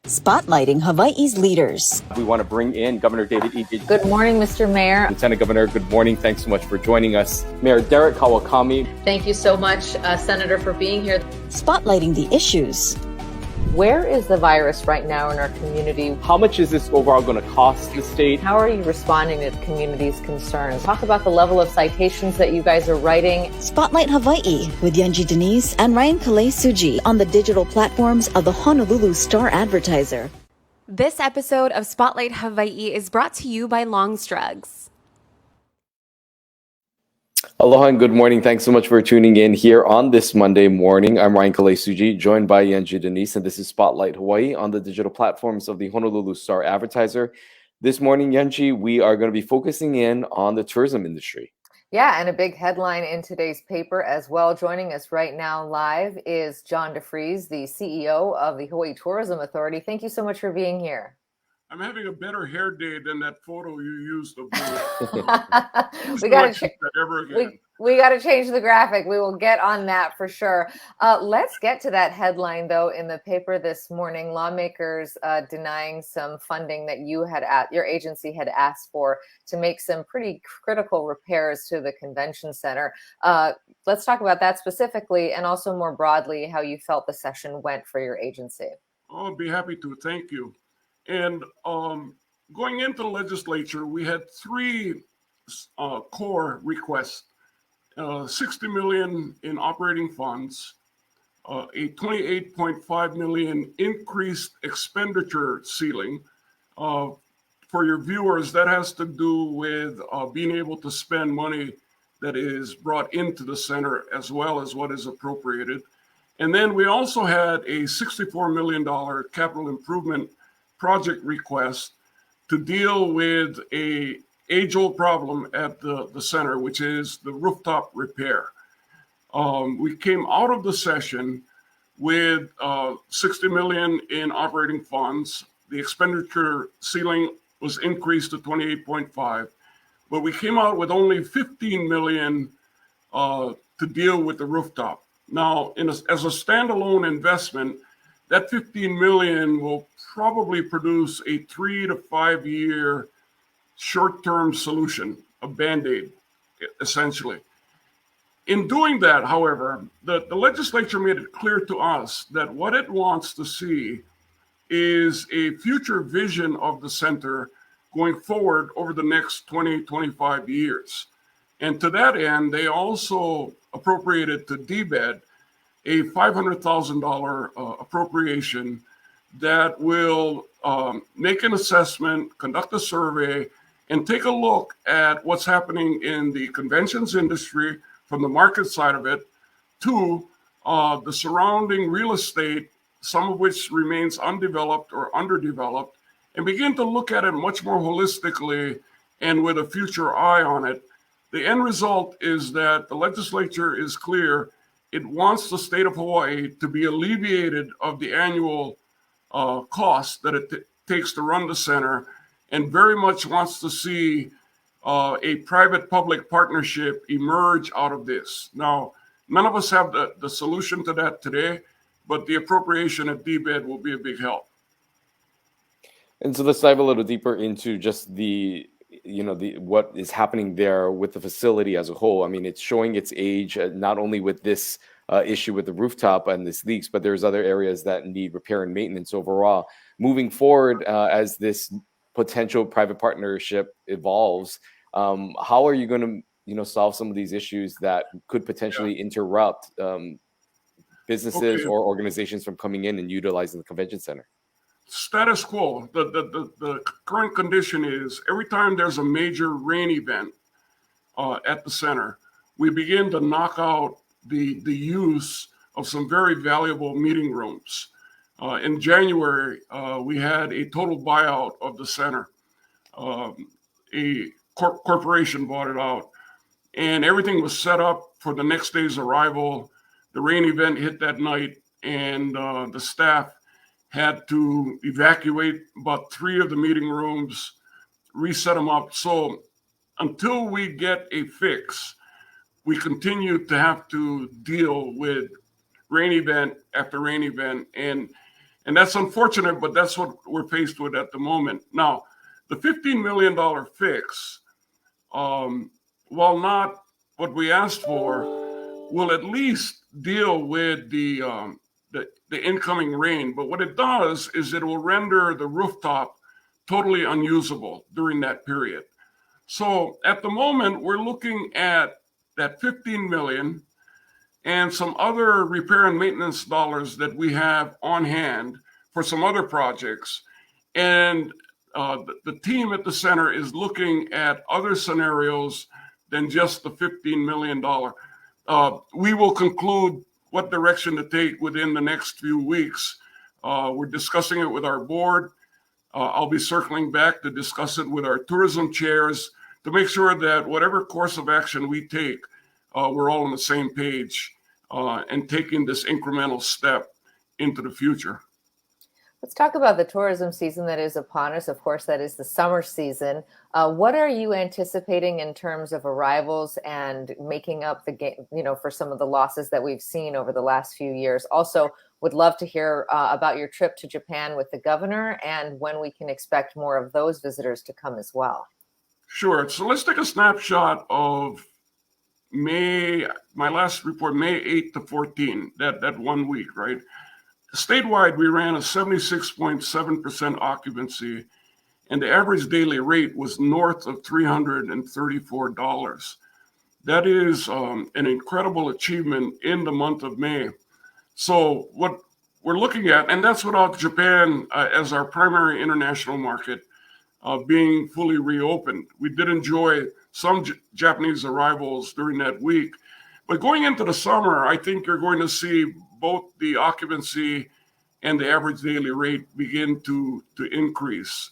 Spotlighting Hawaii's leaders. We want to bring in Governor David E. Good morning, Mr. Mayor. Lieutenant Governor, good morning. Thanks so much for joining us. Mayor Derek Kawakami. Thank you so much, Senator, for being here. Spotlighting the issues. Where is the virus right now in our community? How much is this overall going to cost the state? How are you responding to the community's concerns? Talk about the level of citations that you guys are writing. Spotlight Hawaii with Yunji Denise and Ryan Kalei Suji on the digital platforms of the Honolulu Star-Advertiser. This episode of Spotlight Hawaii is brought to you by Longstrugs. Aloha and good morning. Thanks so much for tuning in here on this Monday morning. I'm Ryan Kalei Suji, joined by Yunji Denise, and this is Spotlight Hawaii on the digital platforms of the Honolulu Star-Advertiser. This morning, Yunji, we are going to be focusing in on the tourism industry. Yeah, and a big headline in today's paper as well. Joining us right now live is John DeFries, the CEO of the Hawaii Tourism Authority. Thank you so much for being here. I'm having a better hair day than that photo you used of me. we got to change the graphic. We will get on that for sure. Let's get to that headline, though, in the paper this morning. Lawmakers denying some funding that your agency had asked for to make some pretty critical repairs to the convention center. Let's talk about that specifically, and also more broadly, how you felt the session went for your agency. I'll be happy to. Thank you. And going into the legislature, we had three core requests: $60 million in operating funds, a $28.5 million increased expenditure ceiling. For your viewers, that has to do with being able to spend money that is brought into the center as well as what is appropriated. And then we also had a $64 million capital improvement project request to deal with a age-old problem at the center, which is the rooftop repair. We came out of the session with $60 million in operating funds. The expenditure ceiling was increased to 28.5, but we came out with only $15 million to deal with the rooftop. Now, as a standalone investment, that $15 million will probably produce a 3 to 5 year short-term solution, a Band-Aid, essentially. In doing that, however, the legislature made it clear to us that what it wants to see is a future vision of the center going forward over the next 20, 25 years. And to that end, they also appropriated to DBED a $500,000 appropriation that will make an assessment, conduct a survey, and take a look at what's happening in the conventions industry from the market side of it to the surrounding real estate, some of which remains undeveloped or underdeveloped, and begin to look at it much more holistically and with a future eye on it. The end result is that the legislature is clear. It wants the state of Hawaii to be alleviated of the annual cost that it takes to run the center, and very much wants to see a private-public partnership emerge out of this. Now, none of us have the solution to that today, but the appropriation at DBED will be a big help. And so let's dive a little deeper into just what is happening there with the facility as a whole. I mean, it's showing its age, not only with this issue with the rooftop and this leaks, but there's other areas that need repair and maintenance overall. Moving forward, as this potential private partnership evolves, how are you going to solve some of these issues that could potentially interrupt businesses or organizations from coming in and utilizing the convention center? Status quo. The current condition is every time there's a major rain event at the center, we begin to knock out the use of some very valuable meeting rooms. In January, we had a total buyout of the center. A corporation bought it out, and everything was set up for the next day's arrival. The rain event hit that night, and the staff had to evacuate about 3 of the meeting rooms, reset them up. So until we get a fix, we continue to have to deal with rain event after rain event. And And that's unfortunate, but that's what we're faced with at the moment. Now, the $15 million fix, while not what we asked for, will at least deal with the incoming rain. But what it does is it will render the rooftop totally unusable during that period. So at the moment, we're looking at that 15 million and some other repair and maintenance dollars that we have on hand for some other projects. And the team at the center is looking at other scenarios than just the $15 million. We will conclude what direction to take within the next few weeks. We're discussing it with our board. I'll be circling back to discuss it with our tourism chairs to make sure that whatever course of action we take, we're all on the same page and taking this incremental step into the future. Let's talk about the tourism season that is upon us. Of course, that is the summer season. What are you anticipating in terms of arrivals and making up for some of the losses that we've seen over the last few years? Also, would love to hear about your trip to Japan with the governor and when we can expect more of those visitors to come as well. Sure. So let's take a snapshot of May, my last report, May 8 to 14, that 1 week, right? Statewide, we ran a 76.7% occupancy, and the average daily rate was north of $334. That is an incredible achievement in the month of May. So what we're looking at, and that's without Japan as our primary international market being fully reopened. We did enjoy some Japanese arrivals during that week. But going into the summer, I think you're going to see both the occupancy and the average daily rate begin to increase.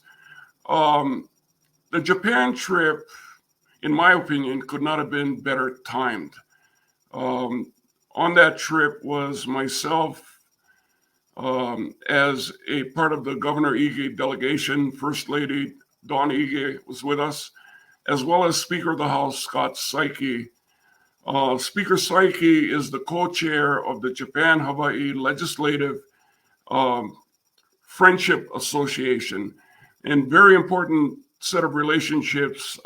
The Japan trip, in my opinion, could not have been better timed. On that trip was myself as a part of the Governor Ige delegation. First Lady Dawn Ige was with us, as well as Speaker of the House, Scott Saiki. Speaker Saiki is the co-chair of the Japan-Hawaii Legislative Friendship Association, and very important set of relationships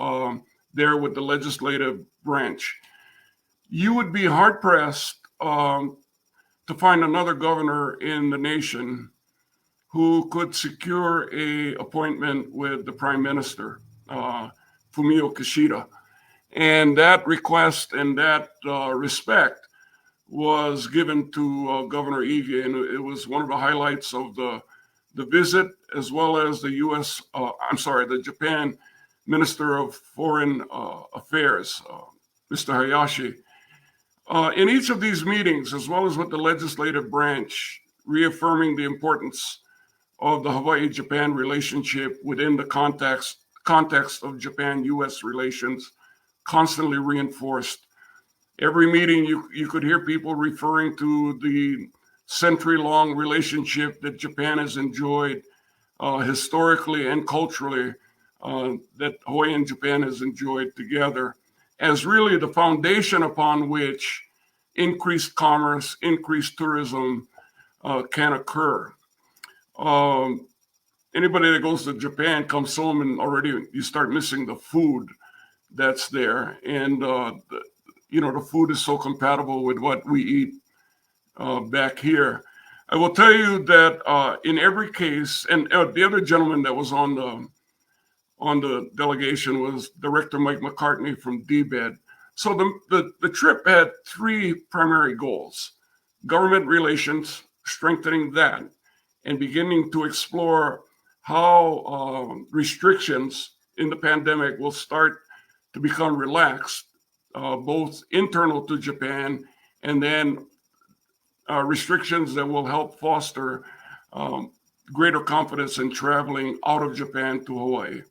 there with the legislative branch. You would be hard-pressed to find another governor in the nation who could secure a appointment with the Prime Minister, Fumio Kishida. And that request and that respect was given to Governor Ige, and it was one of the highlights of the visit, as well as the Japan Minister of Foreign Affairs, Mr. Hayashi. In each of these meetings, as well as with the legislative branch, reaffirming the importance of the Hawaii-Japan relationship within the context of Japan-U.S. relations, constantly reinforced. Every meeting, you could hear people referring to the century-long relationship that Japan has enjoyed historically and culturally, that Hawaii and Japan has enjoyed together, as really the foundation upon which increased commerce, increased tourism can occur. Anybody that goes to Japan comes home and already you start missing the food that's there. And, the food is so compatible with what we eat back here. I will tell you that in every case, and the other gentleman that was on the delegation was Director Mike McCartney from DBED. So the trip had three primary goals: government relations, strengthening that, and beginning to explore how restrictions in the pandemic will start to become relaxed, both internal to Japan and then restrictions that will help foster greater confidence in traveling out of Japan to Hawaii.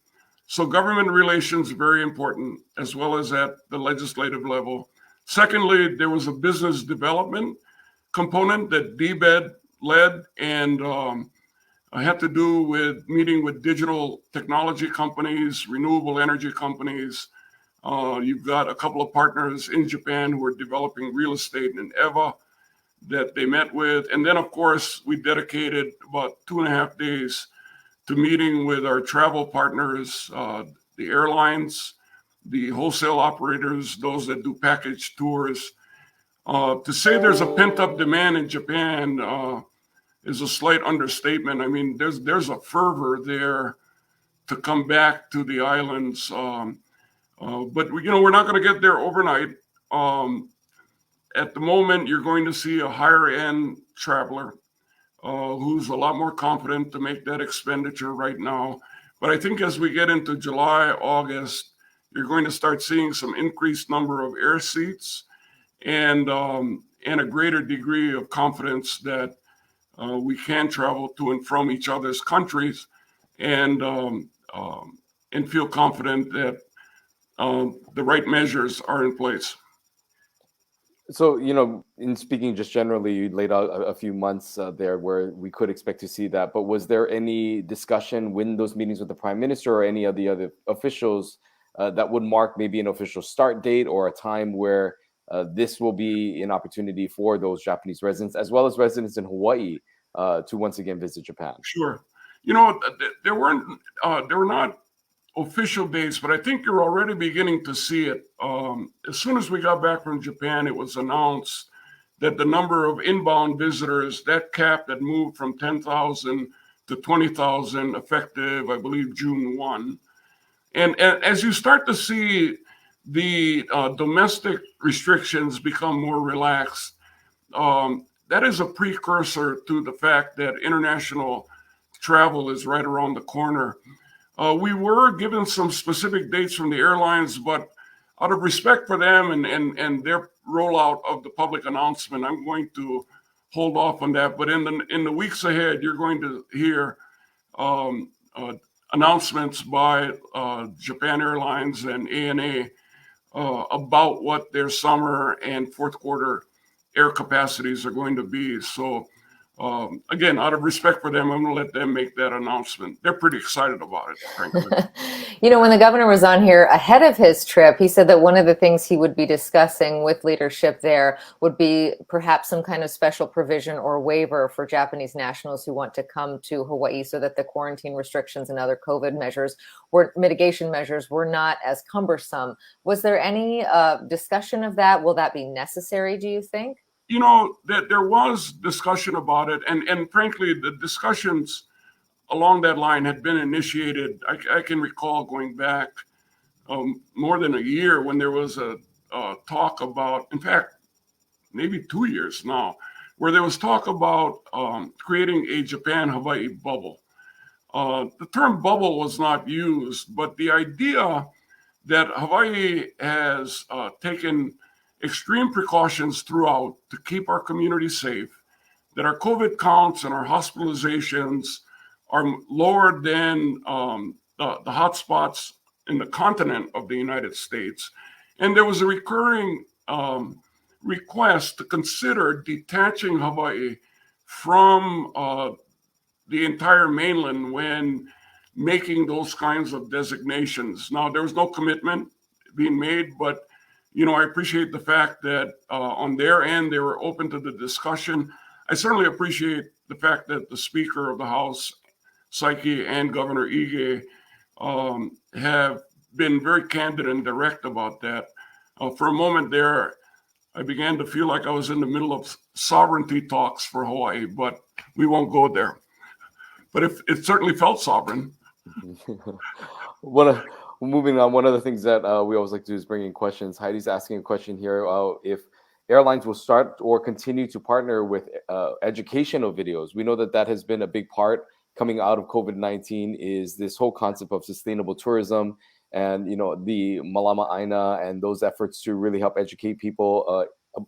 So government relations, very important, as well as at the legislative level. Secondly, there was a business development component that DBED led, and had to do with meeting with digital technology companies, renewable energy companies. You've got a couple of partners in Japan who are developing real estate in EVA. that they met with. And then, of course, we dedicated about 2.5 days to meeting with our travel partners, the airlines, the wholesale operators, those that do package tours. To say there's a pent-up demand in Japan is a slight understatement. I mean, there's a fervor there to come back to the islands. But we're not going to get there overnight. At the moment, you're going to see a higher end traveler who's a lot more confident to make that expenditure right now. But I think as we get into July, August, you're going to start seeing some increased number of air seats and a greater degree of confidence that we can travel to and from each other's countries and feel confident that the right measures are in place. So, in speaking just generally, you laid out a few months there where we could expect to see that. But was there any discussion when those meetings with the Prime Minister or any of the other officials that would mark maybe an official start date or a time where this will be an opportunity for those Japanese residents, as well as residents in Hawaii, to once again visit Japan? Sure. There were not official dates, but I think you're already beginning to see it. As soon as we got back from Japan, it was announced that the number of inbound visitors, that cap had moved from 10,000 to 20,000 effective, I believe, June 1. And as you start to see the domestic restrictions become more relaxed, that is a precursor to the fact that international travel is right around the corner. We were given some specific dates from the airlines, but out of respect for them and their rollout of the public announcement, I'm going to hold off on that. But in the weeks ahead, you're going to hear announcements by Japan Airlines and ANA about what their summer and fourth quarter air capacities are going to be. So again, out of respect for them, I'm going to let them make that announcement. They're pretty excited about it, frankly. When the governor was on here ahead of his trip, he said that one of the things he would be discussing with leadership there would be perhaps some kind of special provision or waiver for Japanese nationals who want to come to Hawaii so that the quarantine restrictions and other COVID measures mitigation measures were not as cumbersome. Was there any discussion of that? Will that be necessary, do you think? That there was discussion about it, and frankly, the discussions along that line had been initiated. I can recall going back more than a year when there was a talk about, in fact, maybe 2 years now, where there was talk about creating a Japan-Hawaii bubble. The term bubble was not used, but the idea that Hawaii has taken extreme precautions throughout to keep our community safe, that our COVID counts and our hospitalizations are lower than the hotspots in the continent of the United States. And there was a recurring request to consider detaching Hawaii from the entire mainland when making those kinds of designations. Now, there was no commitment being made, but I appreciate the fact that on their end, they were open to the discussion. I certainly appreciate the fact that the Speaker of the House, Saiki, and Governor Ige have been very candid and direct about that. For a moment there, I began to feel like I was in the middle of sovereignty talks for Hawaii, but we won't go there. But it certainly felt sovereign. Moving on, one of the things that we always like to do is bring in questions. Heidi's asking a question here. If airlines will start or continue to partner with educational videos. We know that has been a big part coming out of COVID-19 is this whole concept of sustainable tourism and, the Malama Aina and those efforts to really help educate people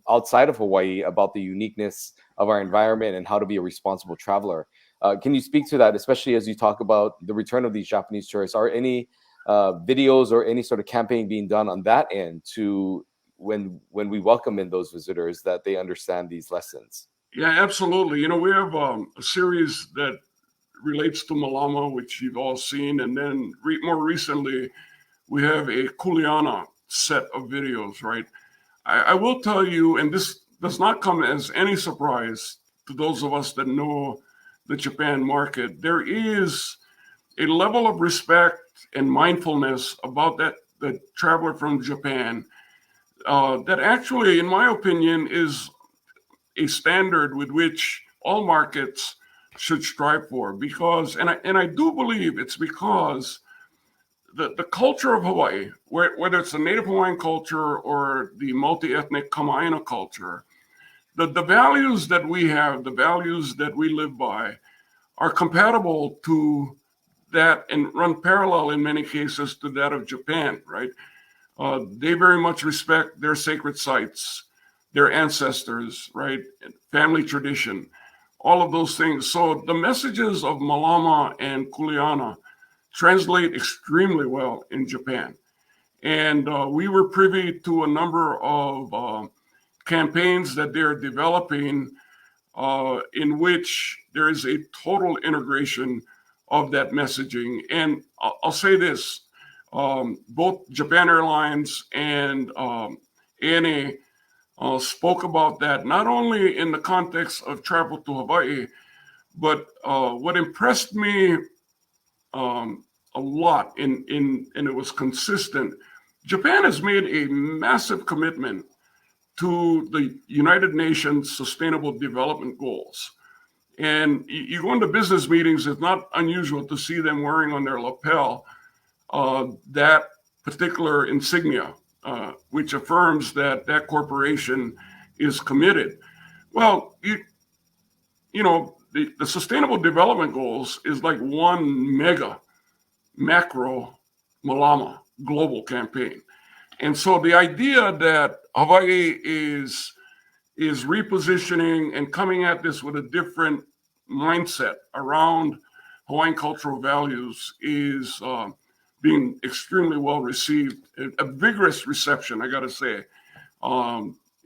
outside of Hawaii about the uniqueness of our environment and how to be a responsible traveler. Can you speak to that, especially as you talk about the return of these Japanese tourists? Are any videos or any sort of campaign being done on that end to when we welcome in those visitors that they understand these lessons? Yeah, absolutely. We have a series that relates to Malama, which you've all seen. And then more recently, we have a Kuleana set of videos, right? I will tell you, and this does not come as any surprise to those of us that know the Japan market. There is a level of respect and mindfulness about the traveler from Japan that actually, in my opinion, is a standard with which all markets should strive for. Because, and I do believe it's because the culture of Hawaii, whether it's the Native Hawaiian culture or the multi-ethnic Kama'aina culture, the values that we have, the values that we live by, are compatible to that and run parallel in many cases to that of Japan, right? They very much respect their sacred sites, their ancestors, right? Family tradition, all of those things. So the messages of Malama and Kuleana translate extremely well in Japan. And we were privy to a number of campaigns that they're developing in which there is a total integration of that messaging. And I'll say this, both Japan Airlines and ANA spoke about that, not only in the context of travel to Hawaii, but what impressed me a lot, and it was consistent. Japan has made a massive commitment to the United Nations Sustainable Development Goals. And you go into business meetings, it's not unusual to see them wearing on their lapel that particular insignia, which affirms that that corporation is committed. Well, you know, the Sustainable Development Goals is like one mega macro Malama global campaign. And so the idea that Hawaii is repositioning and coming at this with a different mindset around Hawaiian cultural values is being extremely well received. A vigorous reception, I got to say,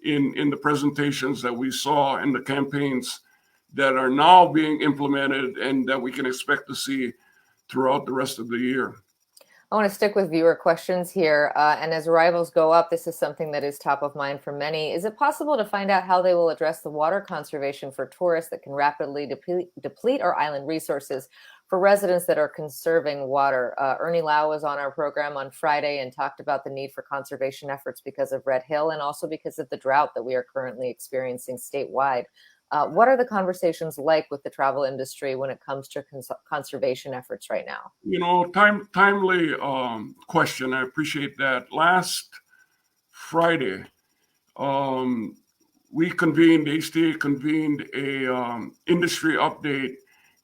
in the presentations that we saw and the campaigns that are now being implemented and that we can expect to see throughout the rest of the year. I want to stick with viewer questions here. And as arrivals go up, this is something that is top of mind for many. Is it possible to find out how they will address the water conservation for tourists that can rapidly deplete our island resources for residents that are conserving water? Ernie Lau was on our program on Friday and talked about the need for conservation efforts because of Red Hill and also because of the drought that we are currently experiencing statewide. What are the conversations like with the travel industry when it comes to conservation efforts right now? You know, timely question. I appreciate that. Last Friday, we convened, HTA convened a industry update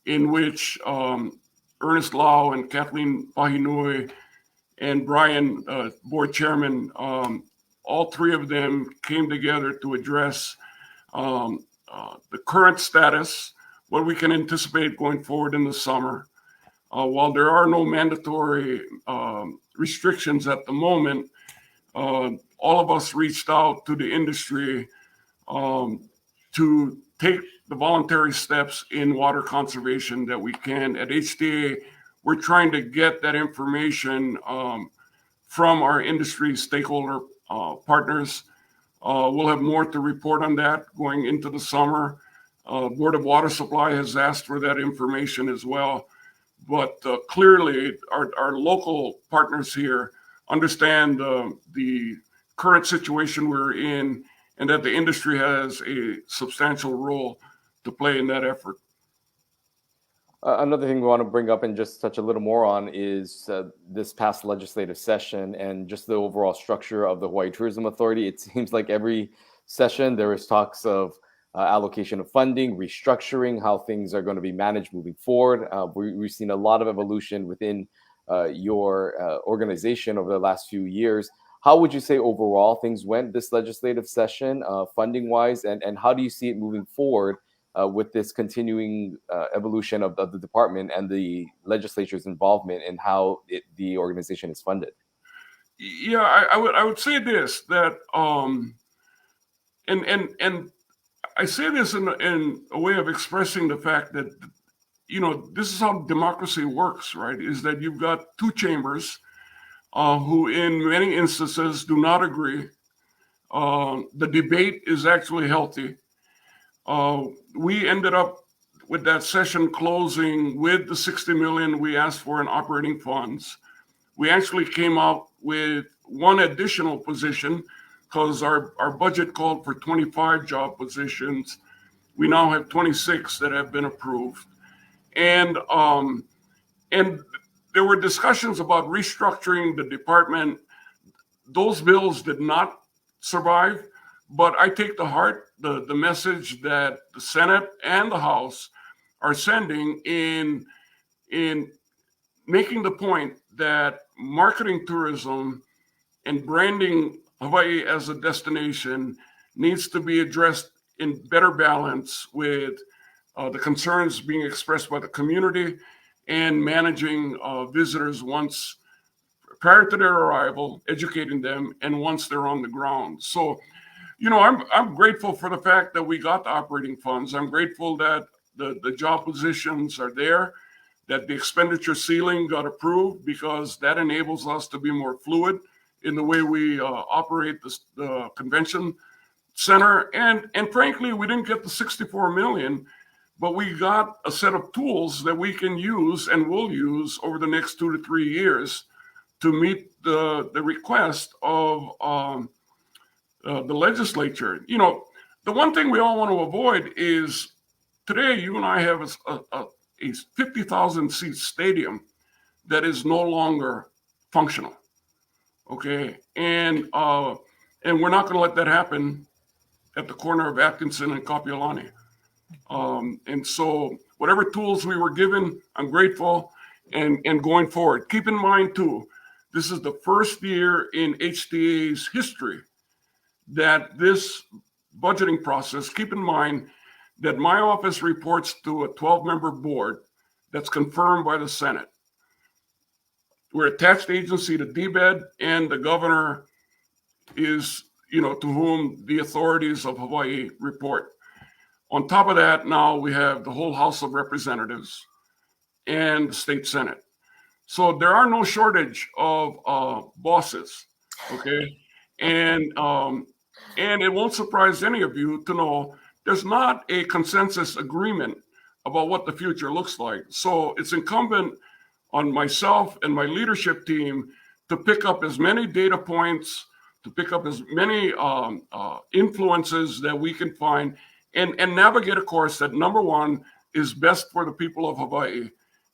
in which Ernest Lau and Kathleen Pahinui and Brian, board chairman, all three of them came together to address the current status, what we can anticipate going forward in the summer. While there are no mandatory restrictions at the moment, all of us reached out to the industry to take the voluntary steps in water conservation that we can. At HTA, we're trying to get that information from our industry stakeholder partners. We'll have more to report on that going into the summer. Board of Water Supply has asked for that information as well. But clearly, our local partners here understand the current situation we're in and that the industry has a substantial role to play in that effort. Another thing we want to bring up and just touch a little more on is this past legislative session and just the overall structure of the Hawaii Tourism Authority. It seems like every session there is talks of allocation of funding, restructuring, how things are going to be managed moving forward. We've seen a lot of evolution within your organization over the last few years. How would you say overall things went this legislative session, funding-wise, and how do you see it moving forward with this continuing evolution of the department and the legislature's involvement in how the organization is funded? Yeah, I would say this, that and I say this in a way of expressing the fact that, you know, this is how democracy works, right? Is that you've got two chambers who in many instances do not agree The debate is actually healthy. We ended up with that session closing with the $60 million we asked for in operating funds. We actually came out with one additional position because our budget called for 25 job positions. We now have 26 that have been approved. And there were discussions about restructuring the department. Those bills did not survive, but I take to heart the message that the Senate and the House are sending in making the point that marketing tourism and branding Hawaii as a destination needs to be addressed in better balance with the concerns being expressed by the community and managing visitors once prior to their arrival, educating them, and once they're on the ground. So, I'm grateful for the fact that we got the operating funds. I'm grateful that the job positions are there, that the expenditure ceiling got approved, because that enables us to be more fluid in the way we operate the convention center. And frankly, we didn't get the $64 million, but we got a set of tools that we can use and will use over the next 2 to 3 years to meet the request of the legislature. The one thing we all want to avoid is today you and I have a 50,000 seat stadium that is no longer functional. Okay, and we're not going to let that happen at the corner of Atkinson and Kapiolani. And so whatever tools we were given, I'm grateful, and going forward. Keep in mind too, this is the first year in HTA's history that this budgeting process, keep in mind that my office reports to a 12-member board that's confirmed by the Senate. We're attached agency to DBED, and the governor is, to whom the authorities of Hawaii report. On top of that, now we have the whole House of Representatives and the state Senate. So there are no shortage of bosses, okay? And it won't surprise any of you to know there's not a consensus agreement about what the future looks like. So it's incumbent on myself and my leadership team to pick up as many data points, to pick up as many influences that we can find, and navigate a course that, number one, is best for the people of Hawaii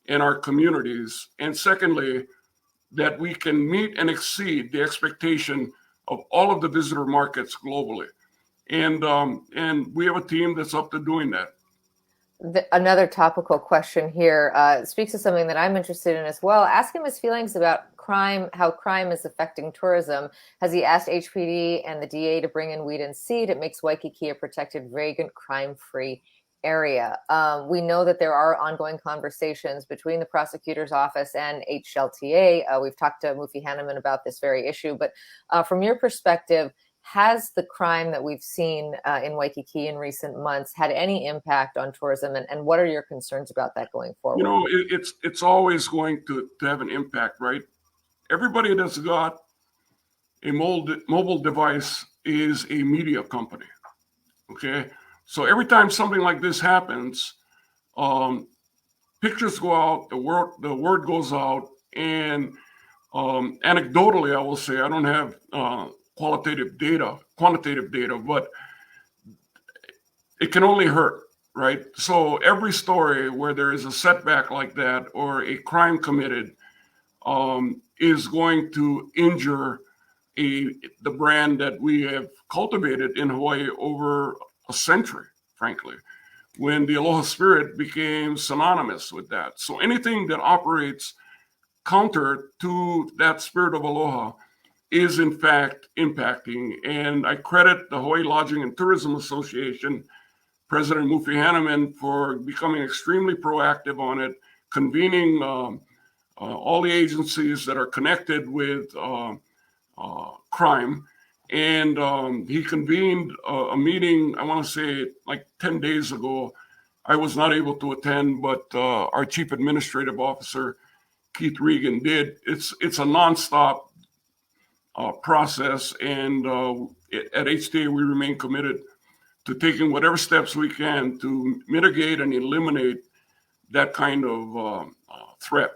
and our communities, and secondly, that we can meet and exceed the expectation of all of the visitor markets globally. And we have a team that's up to doing that. Another topical question here speaks to something that I'm interested in as well. Ask him his feelings about crime, how crime is affecting tourism. Has he asked HPD and the DA to bring in weed and seed? It makes Waikiki a protected, vagrant, crime-free area. We know that there are ongoing conversations between the prosecutor's office and HLTA. We've talked to Mufi Hanneman about this very issue, but from your perspective, has the crime that we've seen in Waikiki in recent months had any impact on tourism, and what are your concerns about that going forward? It's always going to have an impact, right? Everybody that's got a mobile device is a media company, okay? So every time something like this happens, pictures go out, the word goes out, and anecdotally, I will say, I don't have quantitative data, but it can only hurt, right? So every story where there is a setback like that or a crime committed is going to injure the brand that we have cultivated in Hawaii over a century, frankly, when the Aloha spirit became synonymous with that. So anything that operates counter to that spirit of Aloha is in fact impacting. And I credit the Hawaii Lodging and Tourism Association, President Mufi Hanneman, for becoming extremely proactive on it, convening all the agencies that are connected with crime. And he convened a meeting, I want to say like 10 days ago. I was not able to attend, but our Chief Administrative Officer, Keith Regan, did. It's a nonstop process. And at HTA, we remain committed to taking whatever steps we can to mitigate and eliminate that kind of threat.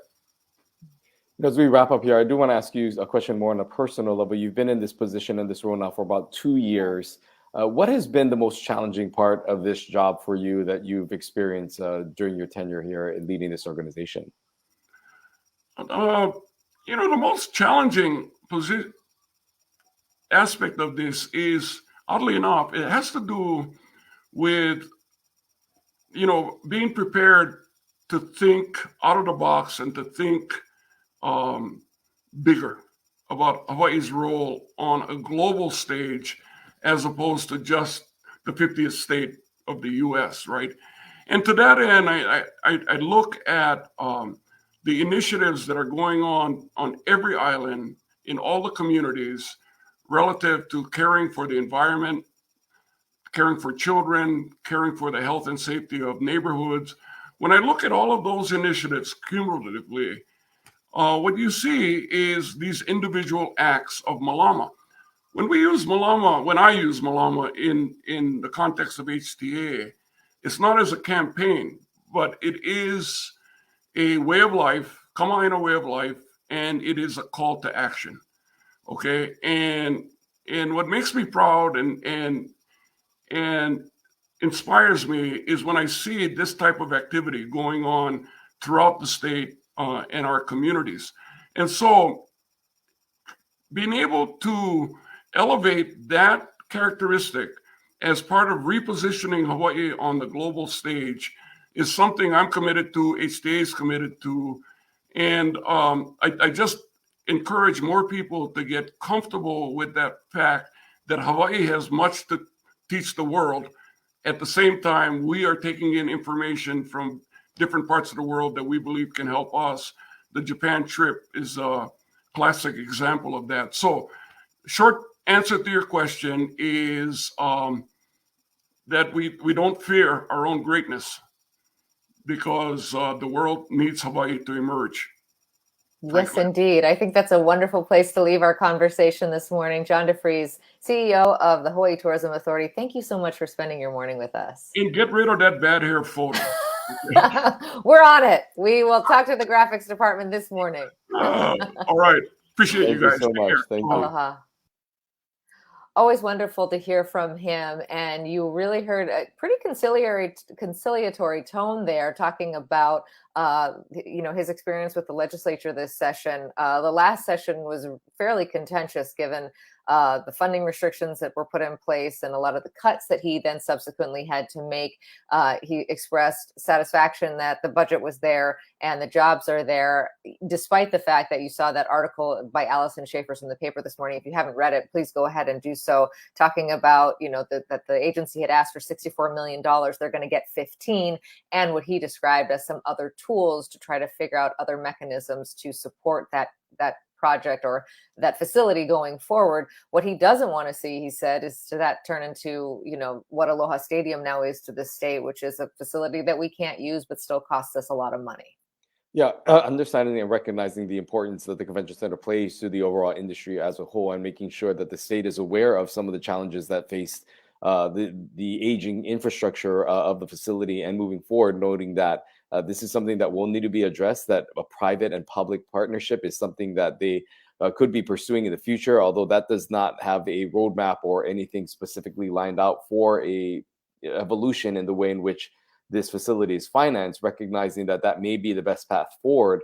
As we wrap up here, I do want to ask you a question more on a personal level. You've been in this position, in this role now for about 2 years. What has been the most challenging part of this job for you that you've experienced during your tenure here in leading this organization? The most challenging aspect of this is, oddly enough, it has to do with, being prepared to think out of the box and to think bigger about Hawaii's role on a global stage, as opposed to just the 50th state of the U.S., right? And to that end, I look at the initiatives that are going on every island, in all the communities, relative to caring for the environment, caring for children, caring for the health and safety of neighborhoods. When I look at all of those initiatives cumulatively, what you see is these individual acts of malama. When I use malama in the context of HTA, it's not as a campaign, but it is a way of life, kama'aina way of life, and it is a call to action. Okay, and what makes me proud and inspires me is when I see this type of activity going on throughout the state and our communities. And so being able to elevate that characteristic as part of repositioning Hawaii on the global stage is something I'm committed to, HTA is committed to. And I just encourage more people to get comfortable with that fact that Hawaii has much to teach the world. At the same time, we are taking in information from different parts of the world that we believe can help us. The Japan trip is a classic example of that. So, short answer to your question is that we don't fear our own greatness, because the world needs Hawaii to emerge. Yes, indeed. I think that's a wonderful place to leave our conversation this morning. John DeFries, CEO of the Hawaii Tourism Authority, thank you so much for spending your morning with us. And get rid of that bad hair photo. We're on it. We will talk to the graphics department this morning. All right. Appreciate you guys. Thank you so much. Thank you. Aloha. Always wonderful to hear from him. And you really heard a pretty conciliatory tone there, talking about his experience with the legislature this session. The last session was fairly contentious, given the funding restrictions that were put in place and a lot of the cuts that he then subsequently had to make. He expressed satisfaction that the budget was there and the jobs are there, despite the fact that you saw that article by Allison Schaefer in the paper this morning. If you haven't read it, please go ahead and do so, talking about, that the agency had asked for $64 million. They're going to get 15, and what he described as some other tools to try to figure out other mechanisms to support that project or that facility going forward. What he doesn't want to see, he said, is to that turn into, what Aloha Stadium now is to the state, which is a facility that we can't use, but still costs us a lot of money. Yeah, understanding and recognizing the importance that the convention center plays to the overall industry as a whole, and making sure that the state is aware of some of the challenges that face the aging infrastructure of the facility, and moving forward, noting that this is something that will need to be addressed, that a private and public partnership is something that they could be pursuing in the future, although that does not have a roadmap or anything specifically lined out for a evolution in the way in which this facility is financed, recognizing that that may be the best path forward,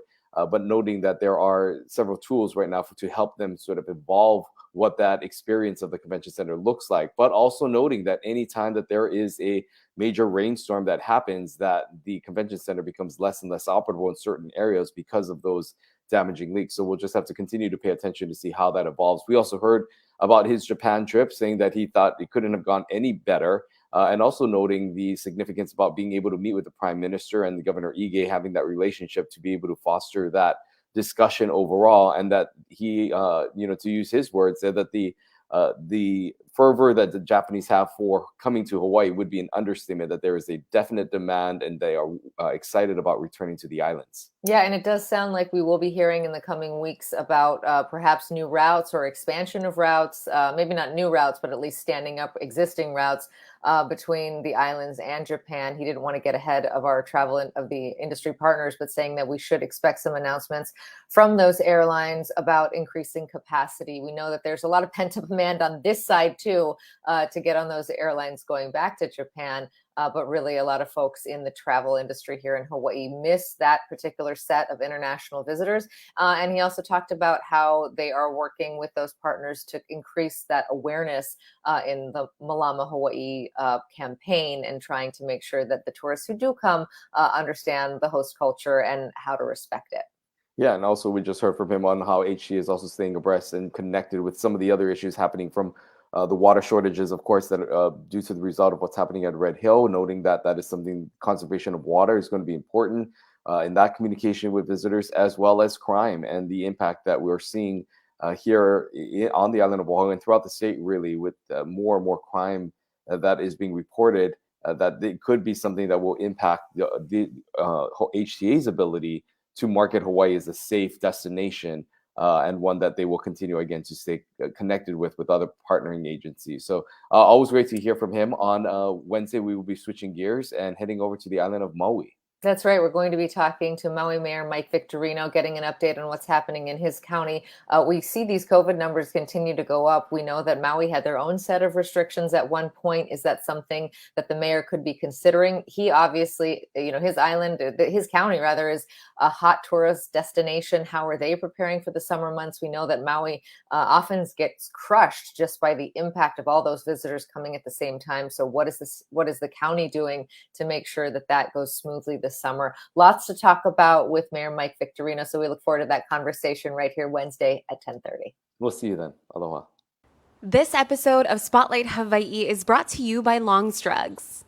but noting that there are several tools right now to help them sort of evolve what that experience of the convention center looks like, but also noting that anytime that there is a major rainstorm that happens, that the convention center becomes less and less operable in certain areas because of those damaging leaks. So we'll just have to continue to pay attention to see how that evolves. We also heard about his Japan trip, saying that he thought it couldn't have gone any better. And also noting the significance about being able to meet with the Prime Minister and the Governor Ige, having that relationship to be able to foster that discussion overall, and that he, to use his words, said that the fervor that the Japanese have for coming to Hawaii would be an understatement, that there is a definite demand and they are excited about returning to the islands. Yeah, and it does sound like we will be hearing in the coming weeks about perhaps new routes or expansion of routes, maybe not new routes, but at least standing up existing routes between the islands and Japan. He didn't want to get ahead of our of the industry partners, but saying that we should expect some announcements from those airlines about increasing capacity. We know that there's a lot of pent-up demand on this side too, to get on those airlines going back to Japan. But really, a lot of folks in the travel industry here in Hawaii miss that particular set of international visitors. And he also talked about how they are working with those partners to increase that awareness in the Malama Hawaii campaign, and trying to make sure that the tourists who do come understand the host culture and how to respect it. Yeah, and also we just heard from him on how HTA is also staying abreast and connected with some of the other issues happening from the water shortages, of course, that due to the result of what's happening at Red Hill, noting that that is something, conservation of water is going to be important in that communication with visitors, as well as crime and the impact that we're seeing here on the island of Oahu and throughout the state, really, with more and more crime that is being reported, that it could be something that will impact the HTA's ability to market Hawaii as a safe destination, and one that they will continue again to stay connected with other partnering agencies. So always great to hear from him. On Wednesday, we will be switching gears and heading over to the island of Maui. That's right. We're going to be talking to Maui Mayor Mike Victorino, getting an update on what's happening in his county. We see these COVID numbers continue to go up. We know that Maui had their own set of restrictions at one point. Is that something that the mayor could be considering? He obviously, his island, his county rather, is a hot tourist destination. How are they preparing for the summer months? We know that Maui often gets crushed just by the impact of all those visitors coming at the same time. So what is the county doing to make sure that that goes smoothly this summer? Lots to talk about with Mayor Mike Victorino. So we look forward to that conversation right here Wednesday at 10:30. We'll see you then. Aloha. This episode of Spotlight Hawaii is brought to you by Longstrugs.